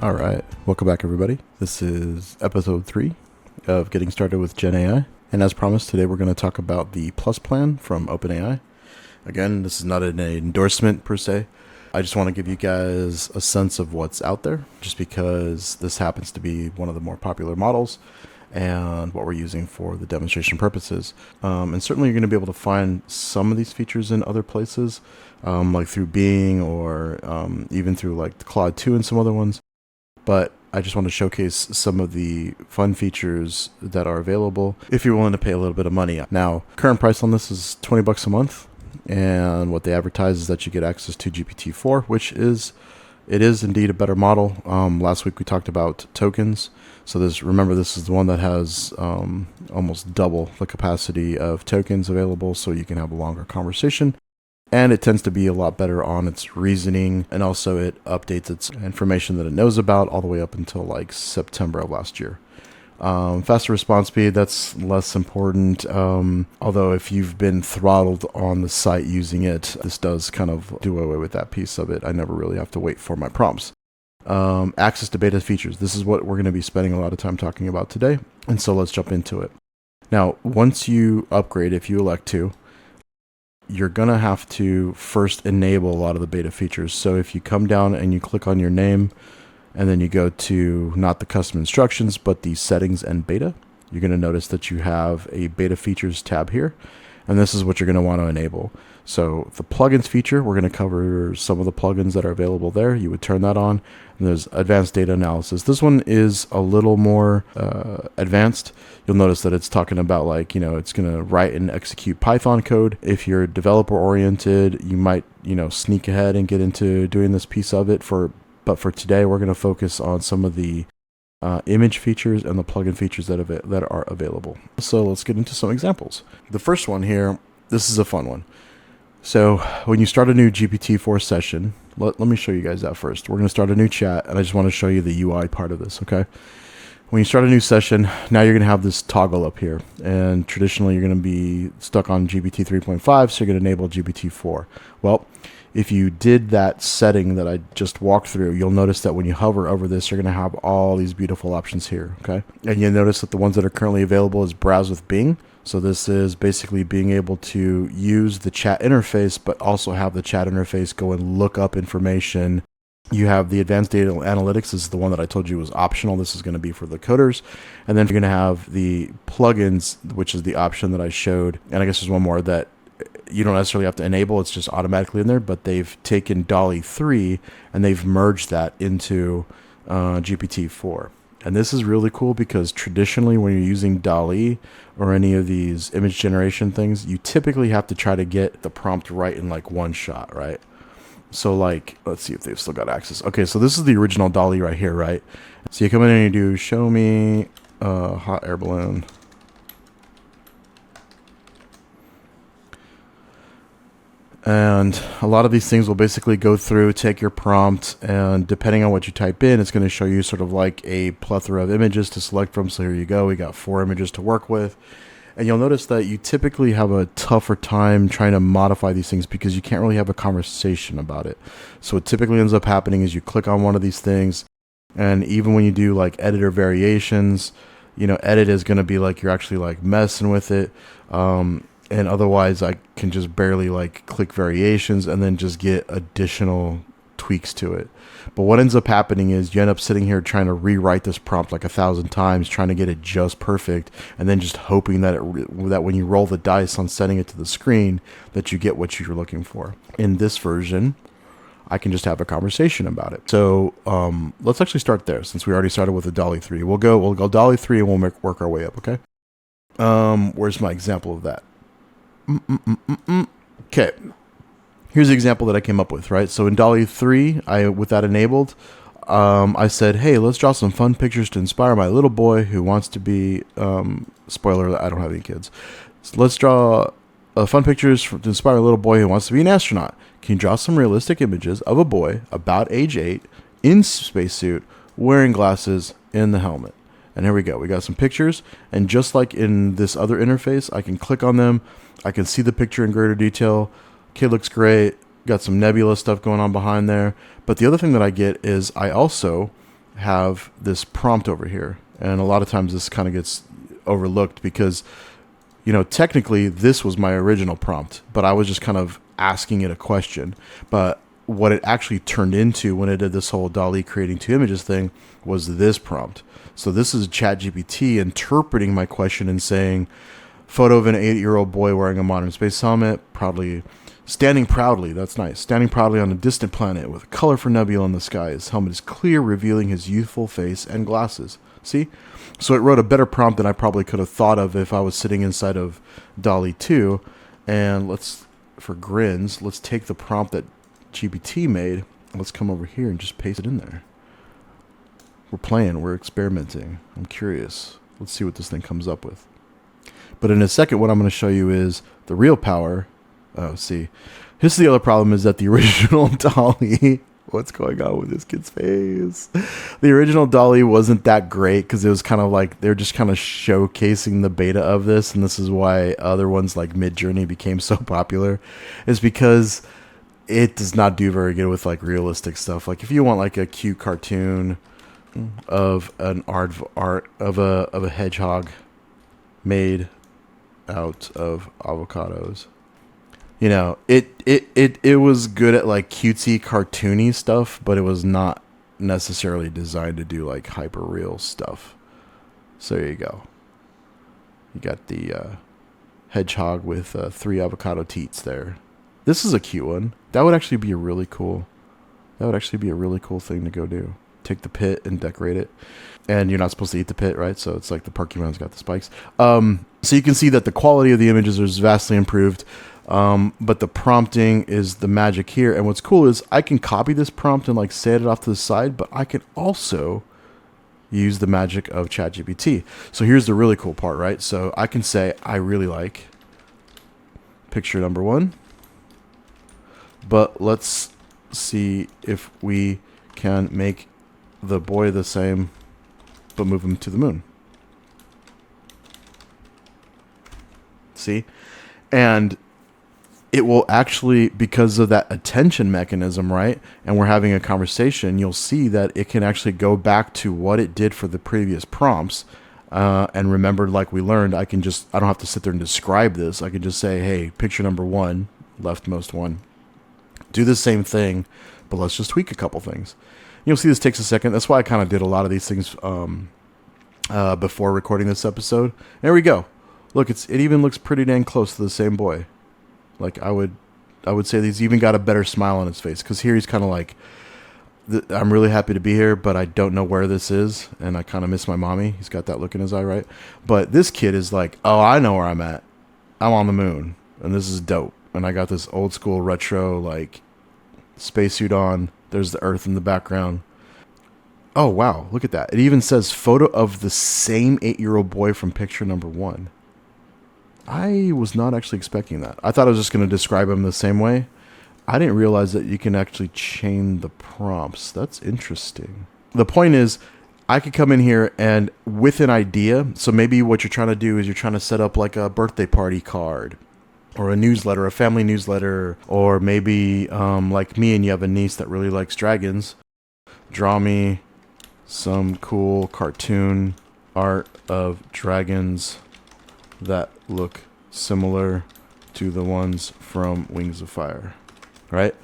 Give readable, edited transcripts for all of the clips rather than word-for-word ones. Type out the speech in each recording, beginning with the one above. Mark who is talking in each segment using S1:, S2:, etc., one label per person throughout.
S1: All right, welcome back everybody. This is episode 3 of Getting Started with Gen AI. And as promised, today we're going to talk about the Plus plan from OpenAI. Again, this is not an endorsement per se. I just want to give you guys a sense of what's out there, just because this happens to be one of the more popular models and what we're using for the demonstration purposes. And certainly you're going to be able to find some of these features in other places, like through Bing or even through like the Claude 2 and some other ones. But I just want to showcase some of the fun features that are available if you're willing to pay a little bit of money. Now, current price on this is $20 a month, and what they advertise is that you get access to GPT-4, which is indeed a better model. Last week we talked about tokens. So remember, this is the one that has almost double the capacity of tokens available, so you can have a longer conversation. And it tends to be a lot better on its reasoning, and also it updates its information that it knows about all the way up until like September of last year. Faster response speed, that's less important. Although if you've been throttled on the site using it, this does kind of do away with that piece of it. I never really have to wait for my prompts. Access to beta features. This is what we're going to be spending a lot of time talking about today. And so let's jump into it. Now, once you upgrade, if you elect to, you're going to have to first enable a lot of the beta features. So if you come down and you click on your name, and then you go to not the custom instructions, but the settings and beta, you're going to notice that you have a beta features tab here. And this is what you're going to want to enable. So the plugins feature, we're going to cover some of the plugins that are available there. You would turn that on. And there's advanced data analysis. This one is a little more advanced. You'll notice that it's talking about it's going to write and execute Python code. If you're developer oriented, you might, sneak ahead and get into doing this piece of it. But for today, we're going to focus on some of the image features and the plugin features that are available. So let's get into some examples. The first one here, this is a fun one. So when you start a new GPT-4 session, let me show you guys that first. We're going to start a new chat, and I just want to show you the UI part of this, okay? When you start a new session, now you're going to have this toggle up here. And traditionally, you're going to be stuck on GPT 3.5, so you're going to enable GPT-4. Well, if you did that setting that I just walked through, you'll notice that when you hover over this, you're going to have all these beautiful options here, okay? And you'll notice that the ones that are currently available is Browse with Bing. So this is basically being able to use the chat interface, but also have the chat interface go and look up information. You have the advanced data analytics. This is the one that I told you was optional. This is going to be for the coders. And then you're going to have the plugins, which is the option that I showed. And I guess there's one more that you don't necessarily have to enable. It's just automatically in there, but they've taken DALL-E 3 and they've merged that into GPT-4. And this is really cool because traditionally when you're using DALL-E or any of these image generation things, you typically have to try to get the prompt right in like one shot, right? So let's see if they've still got access. Okay, so this is the original DALL-E right here, right? So you come in and you do show me a hot air balloon. And a lot of these things will basically go through, take your prompt, and depending on what you type in, it's going to show you sort of like a plethora of images to select from. So here you go. We got 4 images to work with. And you'll notice that you typically have a tougher time trying to modify these things because you can't really have a conversation about it. So what typically ends up happening is you click on one of these things, and even when you do like editor variations, edit is going to be like you're actually like messing with it. And otherwise, I can just barely like click variations and then just get additional tweaks to it. But what ends up happening is you end up sitting here trying to rewrite this prompt like 1,000 times, trying to get it just perfect, and then just hoping that that when you roll the dice on sending it to the screen, that you get what you're looking for. In this version, I can just have a conversation about it. So let's actually start there, since we already started with the DALL-E 3. We'll go DALL-E 3 and we'll work our way up. Okay. Where's my example of that? Okay, here's the example that I came up with, right? So in DALL-E 3, with that enabled, I said, hey, let's draw some fun pictures to inspire my little boy who wants to be, spoiler, I don't have any kids. So let's draw fun pictures to inspire a little boy who wants to be an astronaut. Can you draw some realistic images of a boy about age 8 in spacesuit, wearing glasses, in the helmet? And here we go. We got some pictures. And just like in this other interface, I can click on them. I can see the picture in greater detail. Kid looks great. Got some nebula stuff going on behind there. But the other thing that I get is I also have this prompt over here. And a lot of times this kind of gets overlooked because, you know, technically this was my original prompt, but I was just kind of asking it a question. But what it actually turned into when it did this whole DALL-E creating 2 images thing was this prompt. So this is Chat GPT interpreting my question and saying, photo of an 8-year-old boy wearing a modern space helmet, standing proudly, that's nice, standing proudly on a distant planet with a colorful nebula in the sky. His helmet is clear, revealing his youthful face and glasses. See? So it wrote a better prompt than I probably could have thought of if I was sitting inside of DALL-E 2. And for grins, let's take the prompt that GPT made. Let's come over here and just paste it in there. We're playing, we're experimenting. I'm curious. Let's see what this thing comes up with. But in a second, what I'm going to show you is the real power. Oh, see. Here's the other problem is that the original DALL-E, what's going on with this kid's face? The original DALL-E wasn't that great because it was kind of like, they're just kind of showcasing the beta of this. And this is why other ones like Midjourney became so popular, is because it does not do very good with like realistic stuff. Like if you want like a cute cartoon of an art of a hedgehog made out of avocados, you know, it was good at like cutesy cartoony stuff, but it was not necessarily designed to do like hyper real stuff. So there you go. You got the hedgehog with 3 avocado teats there. This is a cute one. That would actually be a really cool thing to go do. Take the pit and decorate it. And you're not supposed to eat the pit, right? So it's like the Pokemon has got the spikes. So you can see that the quality of the images is vastly improved. But the prompting is the magic here. And what's cool is I can copy this prompt and like set it off to the side, but I can also use the magic of Chat GPT. So here's the really cool part, right? So I can say, I really like picture number 1, but let's see if we can make the boy the same, but move him to the moon. See? And it will actually, because of that attention mechanism, right? And we're having a conversation, you'll see that it can actually go back to what it did for the previous prompts. And remember, like we learned, I don't have to sit there and describe this. I can just say, hey, picture number 1, leftmost one, do the same thing, but let's just tweak a couple things. You'll see this takes a second. That's why I kind of did a lot of these things before recording this episode. There we go. Look, it even looks pretty dang close to the same boy. Like I would say he's even got a better smile on his face, because here he's kind of like, I'm really happy to be here, but I don't know where this is, and I kind of miss my mommy. He's got that look in his eye, right? But this kid is like, oh, I know where I'm at. I'm on the moon, and this is dope. And I got this old school retro like spacesuit on. There's the Earth in the background. Oh, wow. Look at that. It even says photo of the same 8-year-old boy from picture number 1. I was not actually expecting that. I thought I was just going to describe him the same way. I didn't realize that you can actually chain the prompts. That's interesting. The point is, I could come in here and with an idea. So maybe what you're trying to do is you're trying to set up like a birthday party card, or a newsletter, a family newsletter, or maybe like me and you have a niece that really likes dragons. Draw me some cool cartoon art of dragons that look similar to the ones from Wings of Fire, right?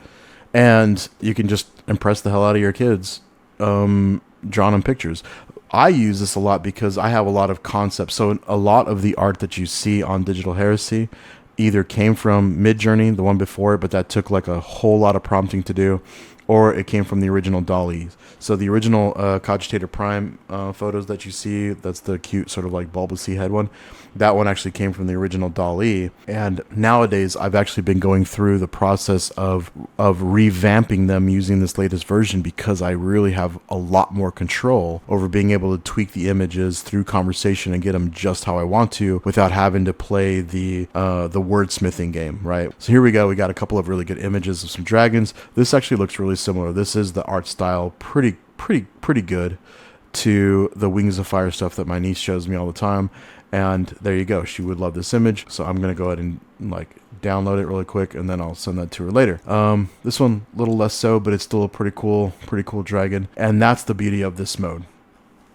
S1: And you can just impress the hell out of your kids drawn on pictures. I use this a lot because I have a lot of concepts. So a lot of the art that you see on Digital Heresy either came from Midjourney, the one before it, but that took like a whole lot of prompting to do, or it came from the original DALL-E. So the original Cogitator Prime photos that you see, that's the cute sort of like bulbousy head one, that one actually came from the original DALL-E. And nowadays I've actually been going through the process of revamping them using this latest version, because I really have a lot more control over being able to tweak the images through conversation and get them just how I want to without having to play the wordsmithing game, right? So here we go. We got a couple of really good images of some dragons. This actually looks really similar. This is the art style, pretty good to the Wings of Fire stuff that my niece shows me all the time. And there you go. She would love this image. So I'm going to go ahead and like download it really quick, and then I'll send that to her later. This one a little less so, but it's still a pretty cool dragon. And that's the beauty of this mode.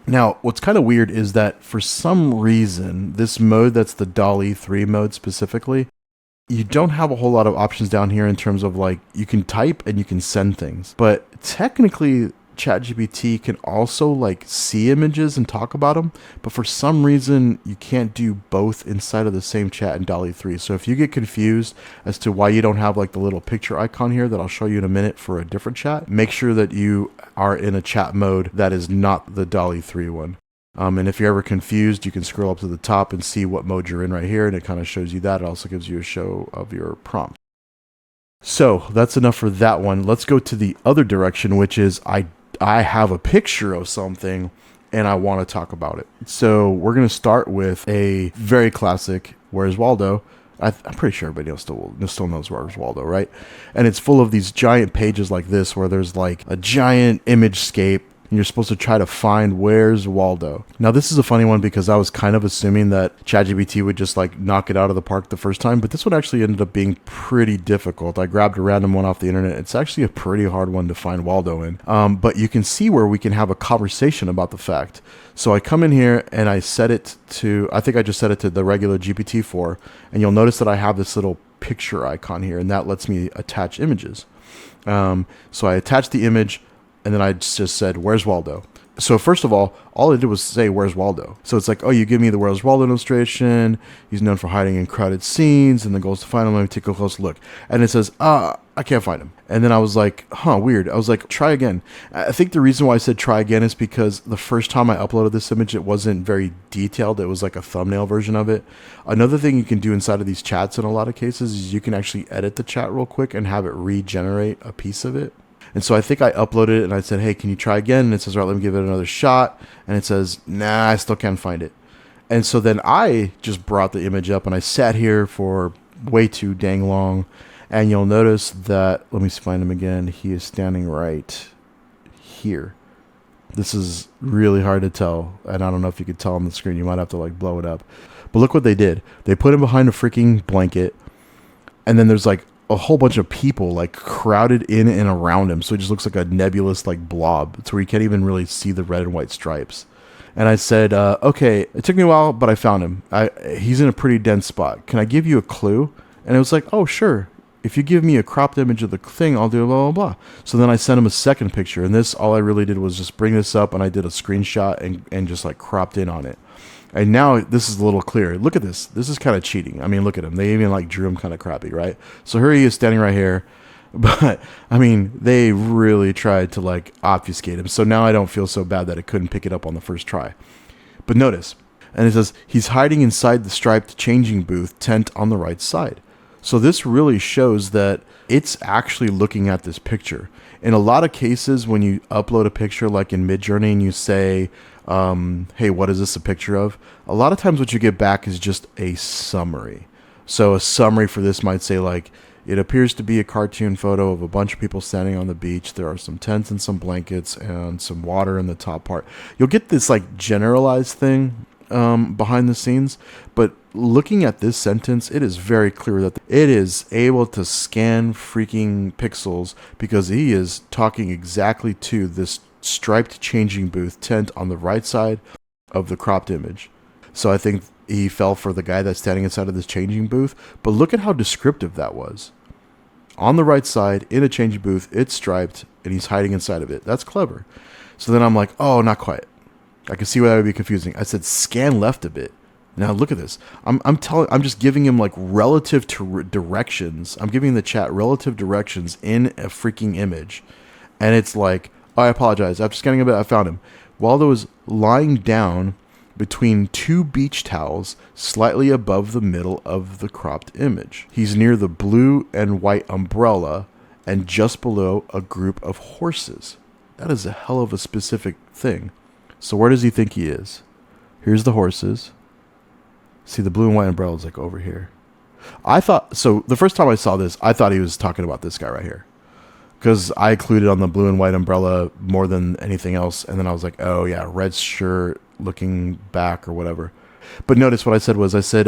S1: Now, what's kind of weird is that for some reason, this mode, that's the DALL-E 3 mode specifically, you don't have a whole lot of options down here in terms of like, you can type and you can send things. But technically, Chat GPT can also like see images and talk about them, but for some reason you can't do both inside of the same chat in DALL-E 3. So if you get confused as to why you don't have like the little picture icon here that I'll show you in a minute for a different chat, make sure that you are in a chat mode that is not the DALL-E 3 one. And if you're ever confused, you can scroll up to the top and see what mode you're in right here, and it kind of shows you that. It also gives you a show of your prompt. So that's enough for that one. Let's go to the other direction, which is I have a picture of something and I want to talk about it. So we're going to start with a very classic, Where's Waldo? I'm pretty sure everybody still knows Where's Waldo, right? And it's full of these giant pages like this where there's like a giant image scape, and you're supposed to try to find Where's Waldo. Now, this is a funny one because I was kind of assuming that ChatGPT would just like knock it out of the park the first time, but this one actually ended up being pretty difficult. I grabbed a random one off the internet. It's actually a pretty hard one to find Waldo in. But you can see where we can have a conversation about the fact. So I come in here and I set it to, I think I just set it to the regular GPT-4, and you'll notice that I have this little picture icon here, and that lets me attach images. So I attached the image, and then I just said, Where's Waldo? So first of all I did was say, Where's Waldo? So it's like, oh, you give me the Where's Waldo illustration. He's known for hiding in crowded scenes, and the goal is to find him. Let me take a close look. And it says, I can't find him. And then I was like, weird. I was like, try again. I think the reason why I said try again is because the first time I uploaded this image, it wasn't very detailed. It was like a thumbnail version of it. Another thing you can do inside of these chats in a lot of cases is you can actually edit the chat real quick and have it regenerate a piece of it. And so I think I uploaded it and I said, hey, can you try again? And it says, all right, let me give it another shot. And it says, nah, I still can't find it. And so then I just brought the image up and I sat here for way too dang long. And you'll notice that, let me find him again. He is standing right here. This is really hard to tell. And I don't know if you could tell on the screen. You might have to like blow it up. But look what they did. They put him behind a freaking blanket. And then there's like a whole bunch of people like crowded in and around him. So it just looks like a nebulous like blob. It's where you can't even really see the red and white stripes. And I said, okay, it took me a while, but I found him. He's in a pretty dense spot. Can I give you a clue? And it was like, oh, sure. If you give me a cropped image of the thing, I'll do blah, blah, blah. So then I sent him a second picture. And this, all I really did was just bring this up and I did a screenshot and just like cropped in on it. And now this is a little clearer. Look at this. This is kind of cheating. I mean, look at him. They even like drew him kind of crappy, right? So here he is standing right here. But I mean, they really tried to like obfuscate him. So now I don't feel so bad that it couldn't pick it up on the first try. But notice, and it says, he's hiding inside the striped changing booth tent on the right side. So this really shows that it's actually looking at this picture. In a lot of cases, when you upload a picture like in Midjourney and you say, hey, what is this a picture of? A lot of times what you get back is just a summary. So a summary for this might say like, it appears to be a cartoon photo of a bunch of people standing on the beach. There are some tents and some blankets and some water in the top part. You'll get this like generalized thing behind the scenes, but looking at this sentence, it is very clear that it is able to scan freaking pixels because he is talking exactly to this striped changing booth tent on the right side of the cropped image. So I think he fell for the guy that's standing inside of this changing booth, but look at how descriptive that was. On the right side, in a changing booth, it's striped, and he's hiding inside of it. That's clever. So then I'm like, oh, not quite. I can see why that would be confusing. I said scan left a bit. Now look at this. I'm just giving him like relative directions. I'm giving the chat relative directions in a freaking image, and it's like, oh, I apologize. After scanning a bit, I found him. Waldo is lying down between two beach towels, slightly above the middle of the cropped image. He's near the blue and white umbrella, and just below a group of horses. That is a hell of a specific thing. So where does he think he is? Here's the horses. See, the blue and white umbrella is like over here. So the first time I saw this, I thought he was talking about this guy right here, because I included on the blue and white umbrella more than anything else. And then I was like, oh yeah, red shirt looking back or whatever. But notice what I said was, I said,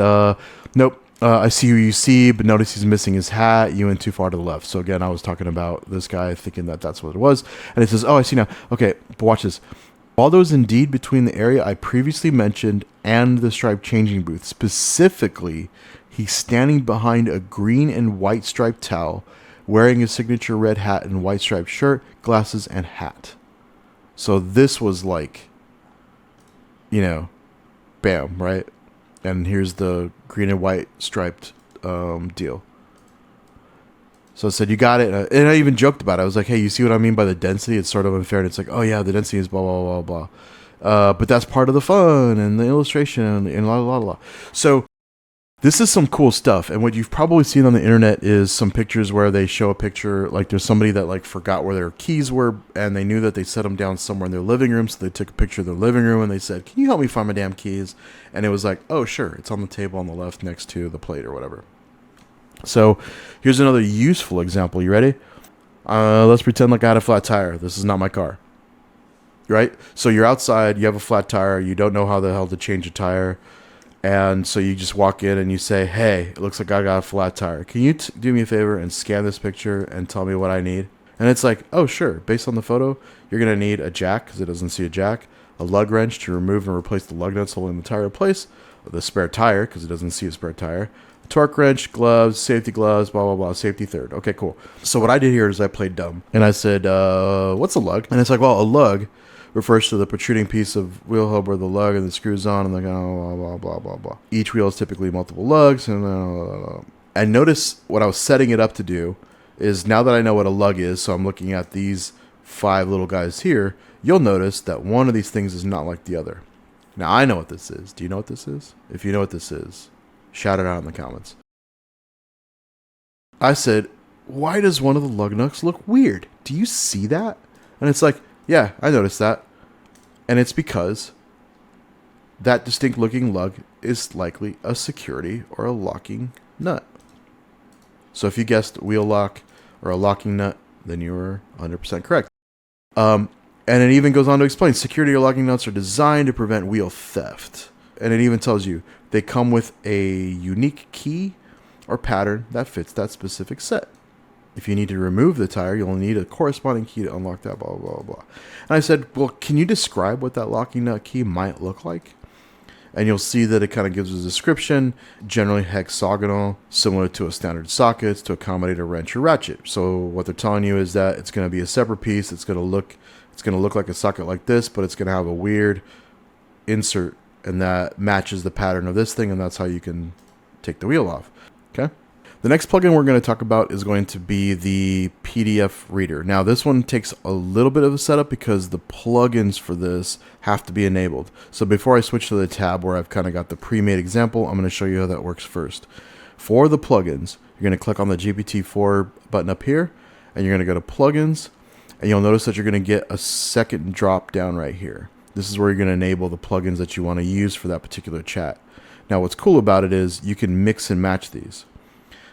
S1: nope, I see who you see, but notice he's missing his hat. You went too far to the left. So again, I was talking about this guy thinking that that's what it was. And it says, oh, I see now. Okay, but watch this. While there was indeed between the area I previously mentioned and the stripe changing booth, specifically, he's standing behind a green and white striped towel, wearing his signature red hat and white striped shirt, glasses, and hat. So this was like, you know, bam, right? And here's the green and white striped deal. So I said, you got it. And I even joked about it. I was like, hey, you see what I mean by the density? It's sort of unfair. And it's like, oh, yeah, the density is blah, blah, blah, blah. But that's part of the fun and the illustration and la, la, la. So this is some cool stuff. And what you've probably seen on the internet is some pictures where they show a picture, like there's somebody that like forgot where their keys were and they knew that they set them down somewhere in their living room. So they took a picture of their living room and they said, can you help me find my damn keys? And it was like, oh, sure. It's on the table on the left next to the plate or whatever. So here's another useful example. You ready? Let's pretend like I had a flat tire. This is not my car. Right? So you're outside, you have a flat tire, you don't know how the hell to change a tire. And so you just walk in and you say, hey, it looks like I got a flat tire. Can you do me a favor and scan this picture and tell me what I need? And it's like, oh, sure. Based on the photo, you're going to need a jack because it doesn't see a jack, a lug wrench to remove and replace the lug nuts holding the tire in place, the spare tire because it doesn't see a spare tire, torque wrench, gloves, safety gloves, blah, blah, blah, safety third. Okay, cool. So what I did here is I played dumb. And I said, what's a lug? And it's like, well, a lug refers to the protruding piece of wheel hub where the lug and the screws on and like, oh, blah, blah, blah, blah, blah. Each wheel is typically multiple lugs. And notice what I was setting it up to do is now that I know what a lug is, so I'm looking at these 5 little guys here, you'll notice that one of these things is not like the other. Now, I know what this is. Do you know what this is? If you know what this is, shout it out in the comments. I said, why does one of the lug nuts look weird? Do you see that? And it's like, yeah, I noticed that. And it's because that distinct looking lug is likely a security or a locking nut. So if you guessed wheel lock or a locking nut, then you were 100% correct. And it even goes on to explain security or locking nuts are designed to prevent wheel theft. And it even tells you they come with a unique key or pattern that fits that specific set. If you need to remove the tire, you'll need a corresponding key to unlock that, blah, blah, blah. And I said, well, can you describe what that locking nut key might look like? And you'll see that it kind of gives a description, generally hexagonal, similar to a standard socket to accommodate a wrench or ratchet. So what they're telling you is that it's going to be a separate piece. It's going to look like a socket like this, but it's going to have a weird insert, and that matches the pattern of this thing, and that's how you can take the wheel off. Okay? The next plugin we're going to talk about is going to be the PDF reader. Now, this one takes a little bit of a setup because the plugins for this have to be enabled. So before I switch to the tab where I've kind of got the pre-made example, I'm going to show you how that works first. For the plugins, you're going to click on the GPT-4 button up here, and you're going to go to plugins, and you'll notice that you're going to get a second drop down right here. This is where you're going to enable the plugins that you want to use for that particular chat. Now, what's cool about it is you can mix and match these.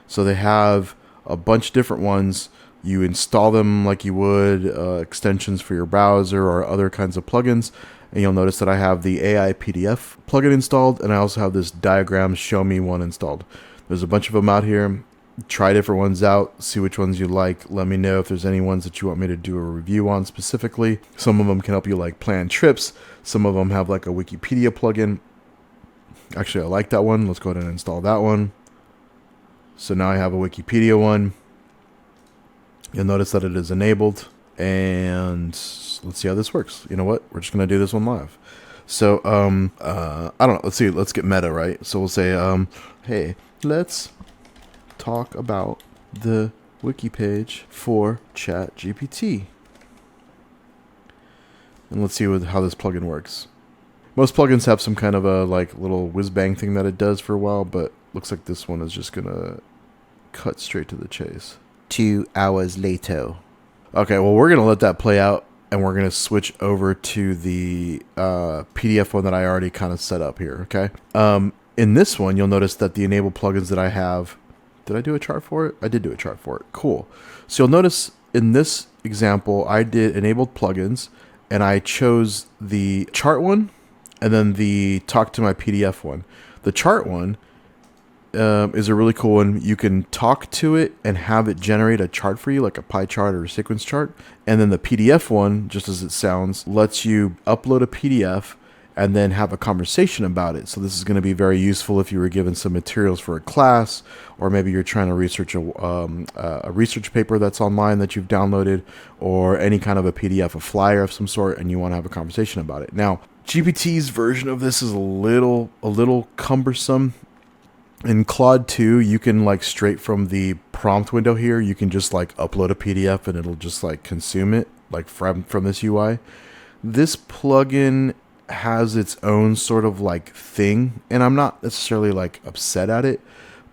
S1: So they have a bunch of different ones. You install them like you would extensions for your browser or other kinds of plugins. And you'll notice that I have the AI PDF plugin installed, and I also have this Diagrams Show Me one installed. There's a bunch of them out here. Try different ones out, see which ones you like. Let me know if there's any ones that you want me to do a review on specifically. Some of them can help you like plan trips. Some of them have like a Wikipedia plugin. Actually, I like that one. Let's go ahead and install that one. So now I have a Wikipedia one. You'll notice that it is enabled. And let's see how this works. You know what? We're just going to do this one live. So, I don't know. Let's see. Let's get meta, right? So we'll say, hey, let's talk about the wiki page for Chat GPT. And let's see how this plugin works. Most plugins have some kind of a like little whiz-bang thing that it does for a while, but looks like this one is just going to cut straight to the chase. 2 hours later. Okay, well, we're going to let that play out, and we're going to switch over to the PDF one that I already kind of set up here, okay? In this one, you'll notice that the enabled plugins that I have, did I do a chart for it? I did do a chart for it. Cool. So you'll notice in this example, I did enabled plugins, and I chose the chart one, and then the talk to my PDF one. The chart one is a really cool one. You can talk to it and have it generate a chart for you, like a pie chart or a sequence chart. And then the PDF one, just as it sounds, lets you upload a PDF and then have a conversation about it. So this is going to be very useful if you were given some materials for a class, or maybe you're trying to research a research paper that's online that you've downloaded, or any kind of a PDF, a flyer of some sort, and you want to have a conversation about it. Now, GPT's version of this is a little cumbersome. In Claude 2, you can like straight from the prompt window here, you can just like upload a PDF and it'll just like consume it like from this UI. This plugin has its own sort of like thing, and I'm not necessarily like upset at it,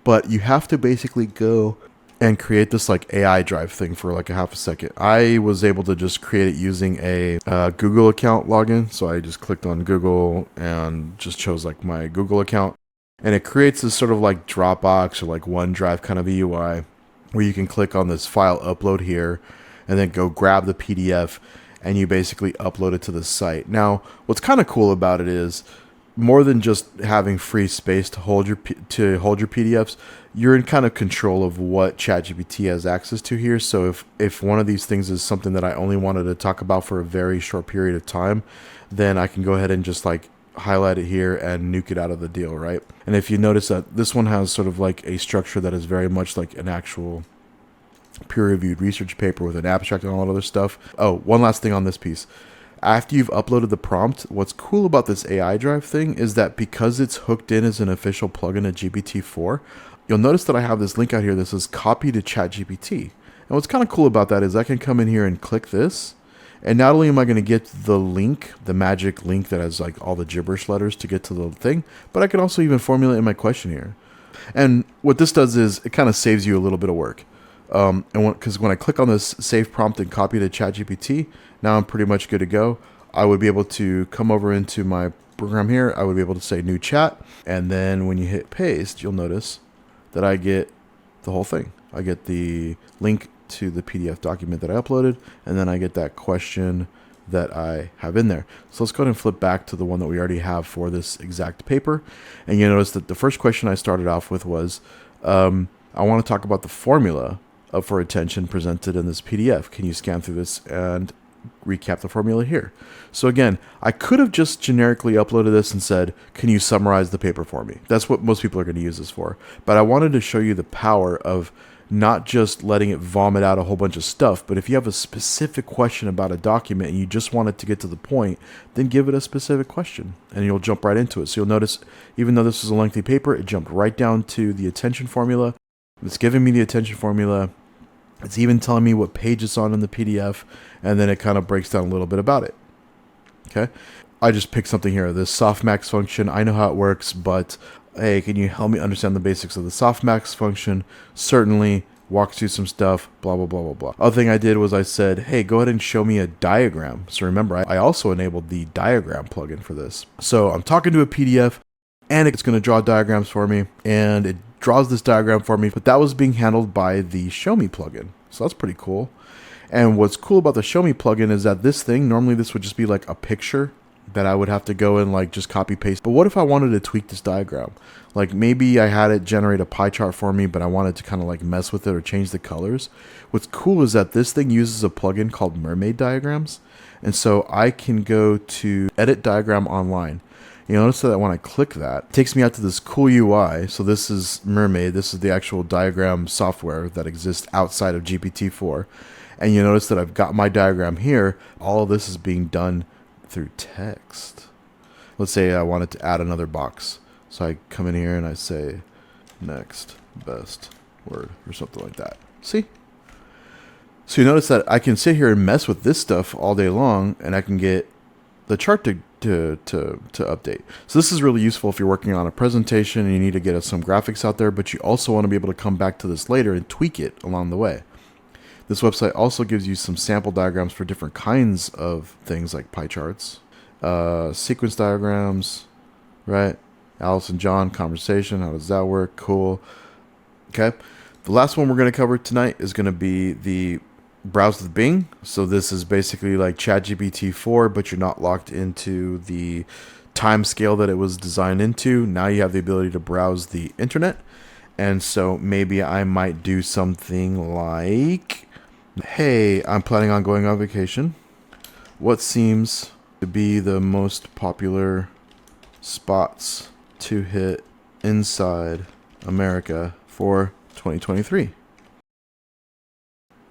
S1: but you have to basically go and create this like AI drive thing for like a half a second. I was able to just create it using a Google account login. So I just clicked on Google and just chose like my Google account. And it creates this sort of like Dropbox or like OneDrive kind of a UI where you can click on this file upload here and then go grab the PDF and you basically upload it to the site. Now, what's kind of cool about it is more than just having free space to hold your PDFs, you're in kind of control of what Chat GPT has access to here. So if one of these things is something that I only wanted to talk about for a very short period of time, then I can go ahead and just like highlight it here and nuke it out of the deal, right? And if you notice that this one has sort of like a structure that is very much like an actual peer-reviewed research paper with an abstract and all that other stuff. Oh, one last thing on this piece. After you've uploaded the prompt, what's cool about this AI drive thing is that because it's hooked in as an official plugin to GPT-4, you'll notice that I have this link out here that says copy to Chat GPT. And what's kind of cool about that is I can come in here and click this, and not only am I going to get the link, the magic link that has like all the gibberish letters to get to the thing, but I can also even formulate my question here. And what this does is it kind of saves you a little bit of work. Because when I click on this save prompt and copy to Chat GPT, now I'm pretty much good to go. I would be able to come over into my program here. I would be able to say new chat. And then when you hit paste, you'll notice that I get the whole thing. I get the link to the PDF document that I uploaded, and then I get that question that I have in there. So let's go ahead and flip back to the one that we already have for this exact paper. And you notice that the first question I started off with was, I want to talk about the formula for attention presented in this PDF. Can you scan through this and recap the formula here? So again, I could have just generically uploaded this and said, can you summarize the paper for me? That's what most people are going to use this for. But I wanted to show you the power of not just letting it vomit out a whole bunch of stuff, but if you have a specific question about a document and you just want it to get to the point, then give it a specific question and you'll jump right into it. So you'll notice, even though this is a lengthy paper, it jumped right down to the attention formula. It's giving me the attention formula. It's even telling me what page it's on in the PDF, and then it kind of breaks down a little bit about it. Okay, I just picked something here, this softmax function. I know how it works, but hey, can you help me understand the basics of the softmax function? Certainly, walks through some stuff, blah, blah, blah, blah, blah. Other thing I did was I said, hey, go ahead and show me a diagram. So remember, I also enabled the diagram plugin for this. So I'm talking to a PDF, and it's going to draw diagrams for me, and it draws this diagram for me, but that was being handled by the Show Me plugin. So that's pretty cool. And what's cool about the Show Me plugin is that this thing, normally this would just be like a picture that I would have to go and like just copy paste. But what if I wanted to tweak this diagram? Like maybe I had it generate a pie chart for me, but I wanted to kind of like mess with it or change the colors. What's cool is that this thing uses a plugin called Mermaid Diagrams. And so I can go to edit diagram online. You notice that when I click that, it takes me out to this cool UI. So this is Mermaid. This is the actual diagram software that exists outside of GPT-4. And you notice that I've got my diagram here. All of this is being done through text. Let's say I wanted to add another box. So I come in here and I say, next best word or something like that. See? So you notice that I can sit here and mess with this stuff all day long, and I can get the chart to update. So this is really useful if you're working on a presentation and you need to get some graphics out there, but you also want to be able to come back to this later and tweak it along the way. This website also gives you some sample diagrams for different kinds of things like pie charts, sequence diagrams, right? Alice and John conversation. How does that work? Cool. Okay. The last one we're going to cover tonight is going to be the browse with Bing. So this is basically like Chat GPT 4, but you're not locked into the time scale that it was designed into. Now you have the ability to browse the internet. And so maybe I might do something like, hey, I'm planning on going on vacation. What seems to be the most popular spots to hit inside America for 2023?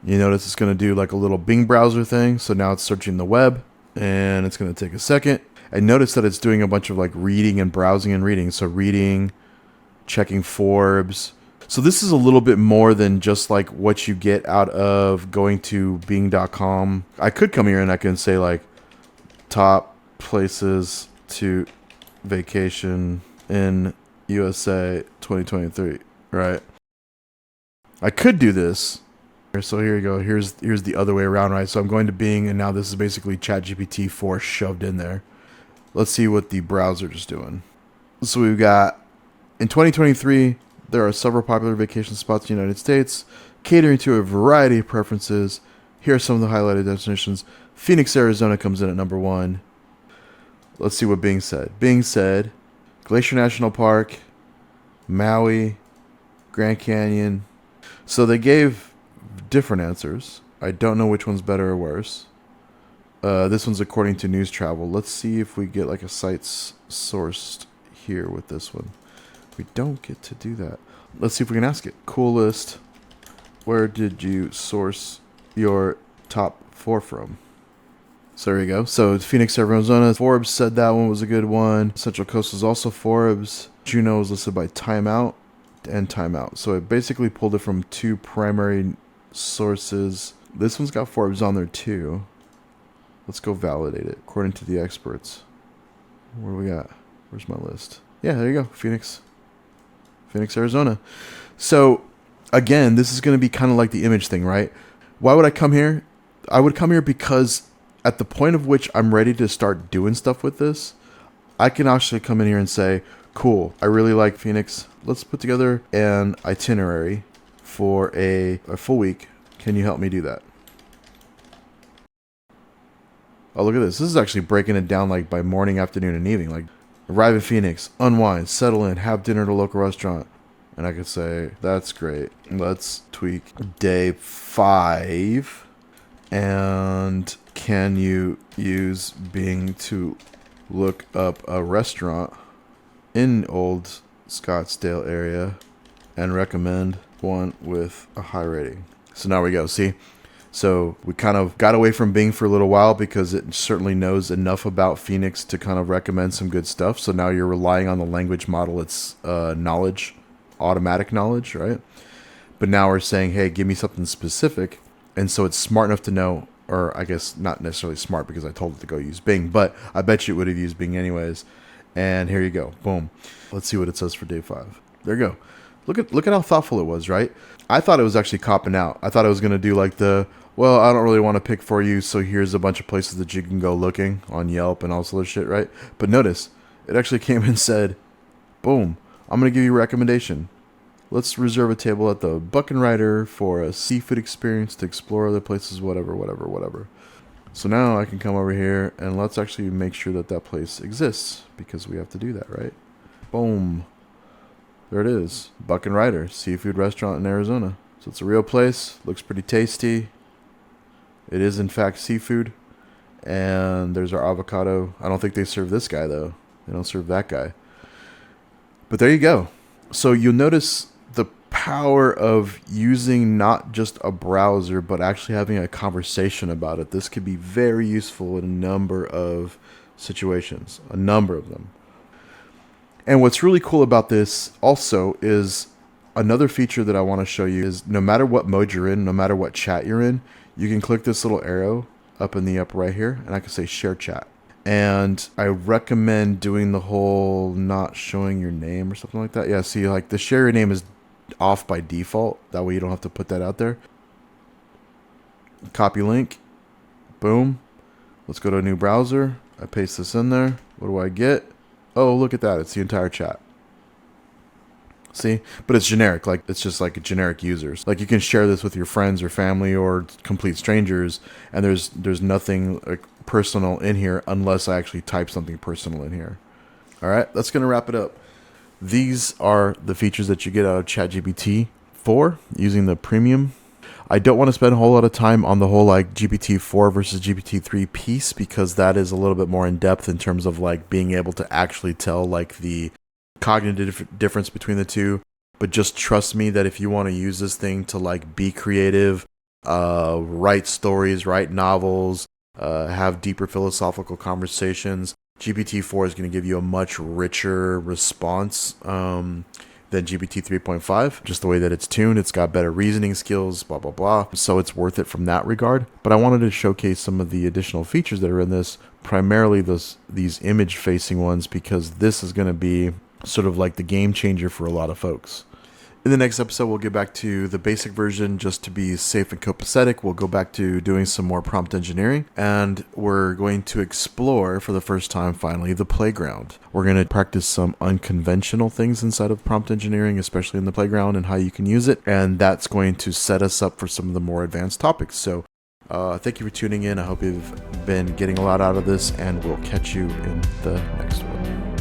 S1: You notice it's going to do like a little Bing browser thing. So now it's searching the web, and it's going to take a second. And notice that it's doing a bunch of like reading and browsing and reading. So reading, checking Forbes. So this is a little bit more than just like what you get out of going to Bing.com. I could come here and I can say like top places to vacation in USA 2023, right? I could do this. So here you go. Here's the other way around, right? So I'm going to Bing, and now this is basically Chat GPT 4 shoved in there. Let's see what the browser is doing. So we've got, in 2023, there are several popular vacation spots in the United States, catering to a variety of preferences. Here are some of the highlighted destinations. Phoenix, Arizona comes in at number 1. Let's see what Bing said. Bing said Glacier National Park, Maui, Grand Canyon. So they gave different answers. I don't know which one's better or worse. This one's according to News Travel. Let's see if we get like a sites sourced here with this one. We don't get to do that. Let's see if we can ask it. Coolest. Where did you source your top 4 from? So there you go. So Phoenix, Arizona. Forbes said that one was a good one. Central Coast was also Forbes. Juneau was listed by Timeout and Timeout. So it basically pulled it from 2 primary sources. This one's got Forbes on there too. Let's go validate it according to the experts. What do we got? Where's my list? Yeah, there you go. Phoenix, Arizona. So again, this is going to be kind of like the image thing, right? Why would I come here? I would come here because at the point of which I'm ready to start doing stuff with this, I can actually come in here and say, cool, I really like Phoenix. Let's put together an itinerary for a full week. Can you help me do that? Oh, look at this. This is actually breaking it down like by morning, afternoon, and evening. Like, arrive in Phoenix, unwind, settle in, have dinner at a local restaurant. And I could say, that's great. Let's tweak day 5. And can you use Bing to look up a restaurant in Old Scottsdale area and recommend one with a high rating? So now we go. See? So we kind of got away from Bing for a little while because it certainly knows enough about Phoenix to kind of recommend some good stuff. So now you're relying on the language model, its knowledge, automatic knowledge, right? But now we're saying, hey, give me something specific. And so it's smart enough to know, or I guess not necessarily smart because I told it to go use Bing, but I bet you it would have used Bing anyways. And here you go. Boom. Let's see what it says for day 5. There you go. Look at how thoughtful it was, right? I thought it was actually copping out. I thought it was going to do like the, well, I don't really want to pick for you, so here's a bunch of places that you can go looking on Yelp and all this other shit, right? But notice, it actually came and said, boom, I'm going to give you a recommendation. Let's reserve a table at the Buck and Rider for a seafood experience to explore other places, whatever. So now I can come over here and let's actually make sure that that place exists because we have to do that, right? Boom. There it is. Buck and Rider, seafood restaurant in Arizona. So it's a real place. Looks pretty tasty. It is, in fact, seafood. And there's our avocado. I don't think they serve this guy, though. They don't serve that guy. But there you go. So you'll notice the power of using not just a browser, but actually having a conversation about it. This could be very useful in a number of situations, a number of them. And what's really cool about this also is another feature that I want to show you is no matter what mode you're in, no matter what chat you're in, you can click this little arrow up in the upper right here, and I can say share chat. And I recommend doing the whole not showing your name or something like that. Yeah, see, like the share your name is off by default. That way you don't have to put that out there. Copy link. Boom. Let's go to a new browser. I paste this in there. What do I get? Oh, look at that. It's the entire chat. See? But it's generic. Like, it's just like generic users. Like, you can share this with your friends or family or complete strangers, and there's nothing like personal in here unless I actually type something personal in here. All right, that's going to wrap it up. These are the features that you get out of Chat GPT 4 using the premium. I don't want to spend a whole lot of time on the whole like GPT-4 versus GPT-3 piece, because that is a little bit more in depth in terms of like being able to actually tell like the cognitive difference between the two. But just trust me that if you want to use this thing to like be creative, write stories, write novels, have deeper philosophical conversations, GPT-4 is going to give you a much richer response than GPT 3.5, just the way that it's tuned. It's got better reasoning skills, blah, blah, blah. So it's worth it from that regard. But I wanted to showcase some of the additional features that are in this, primarily these image-facing ones, because this is going to be sort of like the game changer for a lot of folks. In the next episode, we'll get back to the basic version just to be safe and copacetic. We'll go back to doing some more prompt engineering, and we're going to explore for the first time, finally, the playground. We're going to practice some unconventional things inside of prompt engineering, especially in the playground and how you can use it. And that's going to set us up for some of the more advanced topics. So thank you for tuning in. I hope you've been getting a lot out of this, and we'll catch you in the next one.